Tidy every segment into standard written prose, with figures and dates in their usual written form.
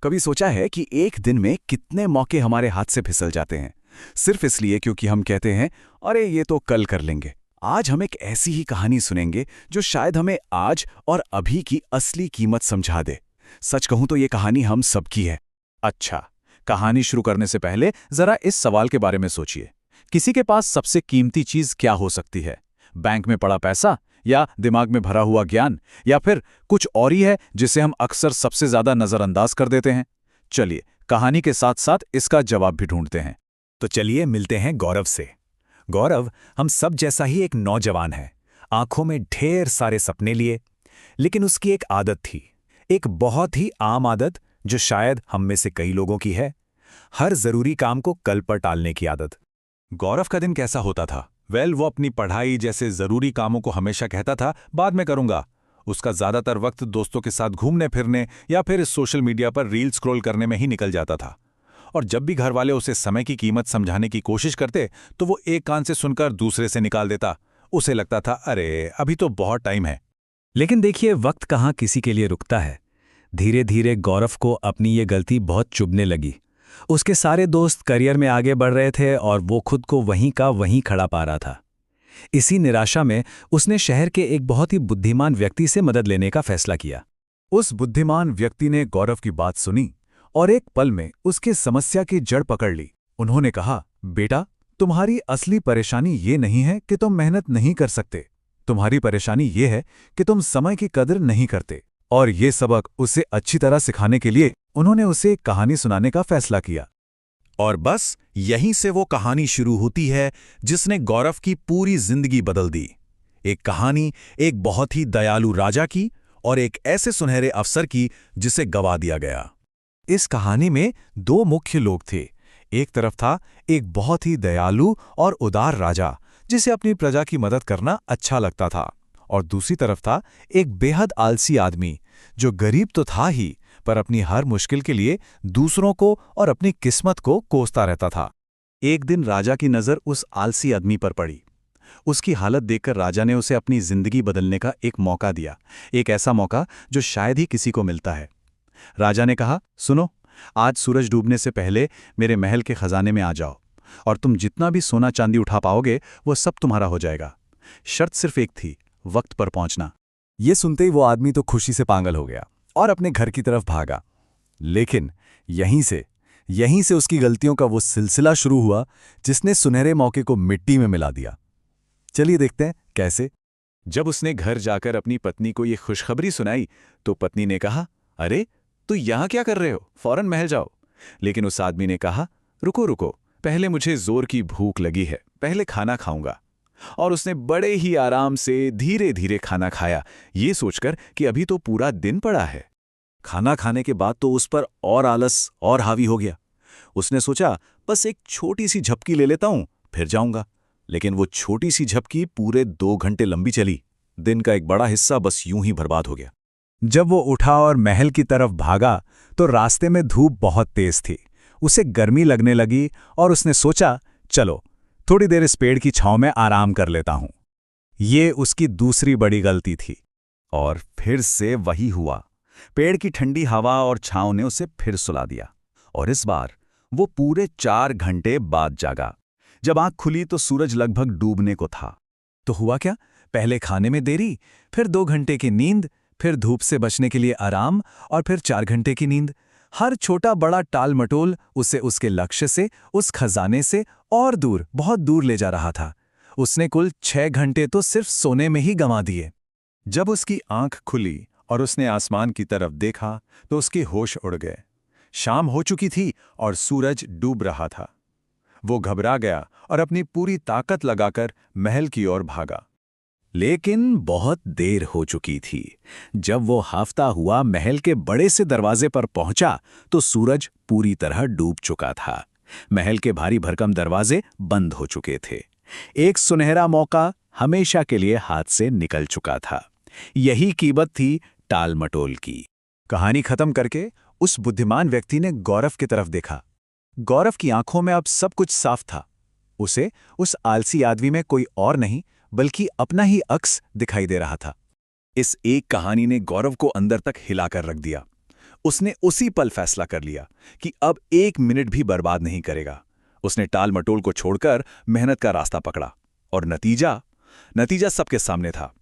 कभी सोचा है कि एक दिन में कितने मौके हमारे हाथ से फिसल जाते हैं, सिर्फ इसलिए क्योंकि हम कहते हैं अरे ये तो कल कर लेंगे। आज हम एक ऐसी ही कहानी सुनेंगे जो शायद हमें आज और अभी की असली कीमत समझा दे। सच कहूं तो ये कहानी हम सबकी है। अच्छा, कहानी शुरू करने से पहले जरा इस सवाल के बारे में सोचिए। किसी के पास सबसे कीमती चीज क्या हो सकती है? बैंक में पड़ा पैसा, या दिमाग में भरा हुआ ज्ञान, या फिर कुछ और ही है जिसे हम अक्सर सबसे ज्यादा नजरअंदाज कर देते हैं? चलिए कहानी के साथ साथ इसका जवाब भी ढूंढते हैं। तो चलिए मिलते हैं गौरव से। गौरव हम सब जैसा ही एक नौजवान है, आंखों में ढेर सारे सपने लिए। लेकिन उसकी एक आदत थी, एक बहुत ही आम आदत जो शायद हम में से कई लोगों की है, हर जरूरी काम को कल पर टालने की आदत। गौरव का दिन कैसा होता था? वो अपनी पढ़ाई जैसे जरूरी कामों को हमेशा कहता था बाद में करूंगा। उसका ज्यादातर वक्त दोस्तों के साथ घूमने फिरने या फिर सोशल मीडिया पर रील स्क्रॉल करने में ही निकल जाता था। और जब भी घर वाले उसे समय की कीमत समझाने की कोशिश करते तो वो एक कान से सुनकर दूसरे से निकाल देता। उसे लगता था अरे अभी तो बहुत टाइम है। लेकिन देखिए, वक्त कहाँ किसी के लिए रुकता है। धीरे धीरे गौरव को अपनी ये गलती बहुत चुभने लगी। उसके सारे दोस्त करियर में आगे बढ़ रहे थे और वो खुद को वहीं का वहीं खड़ा पा रहा था। इसी निराशा में उसने शहर के एक बहुत ही बुद्धिमान व्यक्ति से मदद लेने का फैसला किया। उस बुद्धिमान व्यक्ति ने गौरव की बात सुनी और एक पल में उसकी समस्या की जड़ पकड़ ली। उन्होंने कहा, बेटा, तुम्हारी असली परेशानी ये नहीं है कि तुम मेहनत नहीं कर सकते। तुम्हारी परेशानी ये है कि तुम समय की कदर नहीं करते। और ये सबक उसे अच्छी तरह सिखाने के लिए उन्होंने उसे एक कहानी सुनाने का फैसला किया। और बस यहीं से वो कहानी शुरू होती है जिसने गौरव की पूरी जिंदगी बदल दी। एक कहानी एक बहुत ही दयालु राजा की और एक ऐसे सुनहरे अफसर की जिसे गवा दिया गया। इस कहानी में दो मुख्य लोग थे। एक तरफ था एक बहुत ही दयालु और उदार राजा जिसे अपनी प्रजा की मदद करना अच्छा लगता था, और दूसरी तरफ था एक बेहद आलसी आदमी जो गरीब तो था ही, पर अपनी हर मुश्किल के लिए दूसरों को और अपनी किस्मत को कोसता रहता था। एक दिन राजा की नज़र उस आलसी आदमी पर पड़ी। उसकी हालत देखकर राजा ने उसे अपनी जिंदगी बदलने का एक मौका दिया, एक ऐसा मौका जो शायद ही किसी को मिलता है। राजा ने कहा, सुनो, आज सूरज डूबने से पहले मेरे महल के खजाने में आ जाओ और तुम जितना भी सोना चांदी उठा पाओगे वो सब तुम्हारा हो जाएगा। शर्त सिर्फ एक थी, वक्त पर पहुंचना। ये सुनते ही वो आदमी तो खुशी से पागल हो गया और अपने घर की तरफ भागा। लेकिन यहीं से उसकी गलतियों का वो सिलसिला शुरू हुआ जिसने सुनहरे मौके को मिट्टी में मिला दिया। चलिए देखते हैं कैसे। जब उसने घर जाकर अपनी पत्नी को ये खुशखबरी सुनाई तो पत्नी ने कहा, अरे तू यहां क्या कर रहे हो, फौरन महल जाओ। लेकिन उस आदमी ने कहा, रुको रुको, पहले मुझे जोर की भूख लगी है, पहले खाना खाऊंगा। और उसने बड़े ही आराम से धीरे धीरे खाना खाया, ये सोचकर कि अभी तो पूरा दिन पड़ा है। खाना खाने के बाद तो उस पर और आलस और हावी हो गया। उसने सोचा बस एक छोटी सी झपकी ले लेता हूं, फिर जाऊंगा। लेकिन वो छोटी सी झपकी पूरे 2 घंटे लंबी चली। दिन का एक बड़ा हिस्सा बस यूं ही बर्बाद हो गया। जब वो उठा और महल की तरफ भागा तो रास्ते में धूप बहुत तेज थी। उसे गर्मी लगने लगी और उसने सोचा, चलो थोड़ी देर इस पेड़ की छांव में आराम कर लेता हूं। ये उसकी दूसरी बड़ी गलती थी। और फिर से वही हुआ। पेड़ की ठंडी हवा और छांव ने उसे फिर सुला दिया। और इस बार वो पूरे 4 घंटे बाद जागा। जब आंख खुली तो सूरज लगभग डूबने को था। तो हुआ क्या? पहले खाने में देरी, फिर 2 घंटे की नींद, फिर धूप से बचने के लिए आराम, और फिर 4 घंटे की नींद। हर छोटा बड़ा टाल मटोल उसे उसके लक्ष्य से, उस खजाने से और दूर, बहुत दूर ले जा रहा था। उसने कुल 6 घंटे तो सिर्फ सोने में ही गंवा दिए। जब उसकी आंख खुली और उसने आसमान की तरफ देखा तो उसके होश उड़ गए। शाम हो चुकी थी और सूरज डूब रहा था। वो घबरा गया और अपनी पूरी ताकत लगाकर महल की ओर भागा। लेकिन बहुत देर हो चुकी थी। जब वो हाफता हुआ महल के बड़े से दरवाजे पर पहुंचा तो सूरज पूरी तरह डूब चुका था। महल के भारी भरकम दरवाजे बंद हो चुके थे। एक सुनहरा मौका हमेशा के लिए हाथ से निकल चुका था। यही कीमत थी टाल मटोल की। कहानी खत्म करके उस बुद्धिमान व्यक्ति ने गौरव की तरफ देखा। गौरव की आंखों में अब सब कुछ साफ था। उसे उस आलसी आदमी में कोई और नहीं बल्कि अपना ही अक्स दिखाई दे रहा था। इस एक कहानी ने गौरव को अंदर तक हिलाकर रख दिया। उसने उसी पल फैसला कर लिया कि अब 1 मिनट भी बर्बाद नहीं करेगा। उसने टाल मटोल को छोड़कर मेहनत का रास्ता पकड़ा और नतीजा सबके सामने था।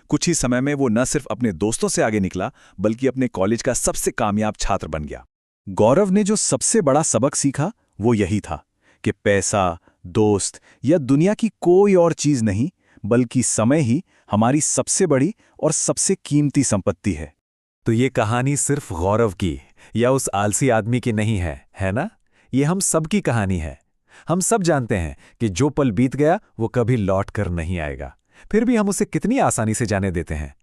कुछ ही समय में वो न सिर्फ अपने दोस्तों से आगे निकला बल्कि अपने कॉलेज का सबसे कामयाब छात्र बन गया। गौरव ने जो सबसे बड़ा सबक सीखा वो यही था कि पैसा, दोस्त या दुनिया की कोई और चीज नहीं बल्कि समय ही हमारी सबसे बड़ी और सबसे कीमती संपत्ति है। तो ये कहानी सिर्फ गौरव की या उस आलसी आदमी की नहीं है ना? ये हम सब की कहानी है। हम सब जानते हैं कि जो पल बीत गया वो कभी लौट कर नहीं आएगा, फिर भी हम उसे कितनी आसानी से जाने देते हैं।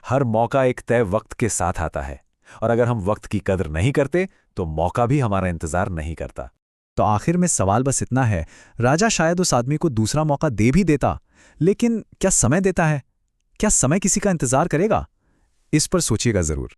हर मौका एक तय वक्त के साथ आता है, और अगर हम वक्त की कदर नहीं करते तो मौका भी हमारा इंतजार नहीं करता। तो आखिर में सवाल बस इतना है, राजा शायद उस आदमी को दूसरा मौका दे भी देता, लेकिन क्या समय देता है? क्या समय किसी का इंतजार करेगा? इस पर सोचिएगा जरूर।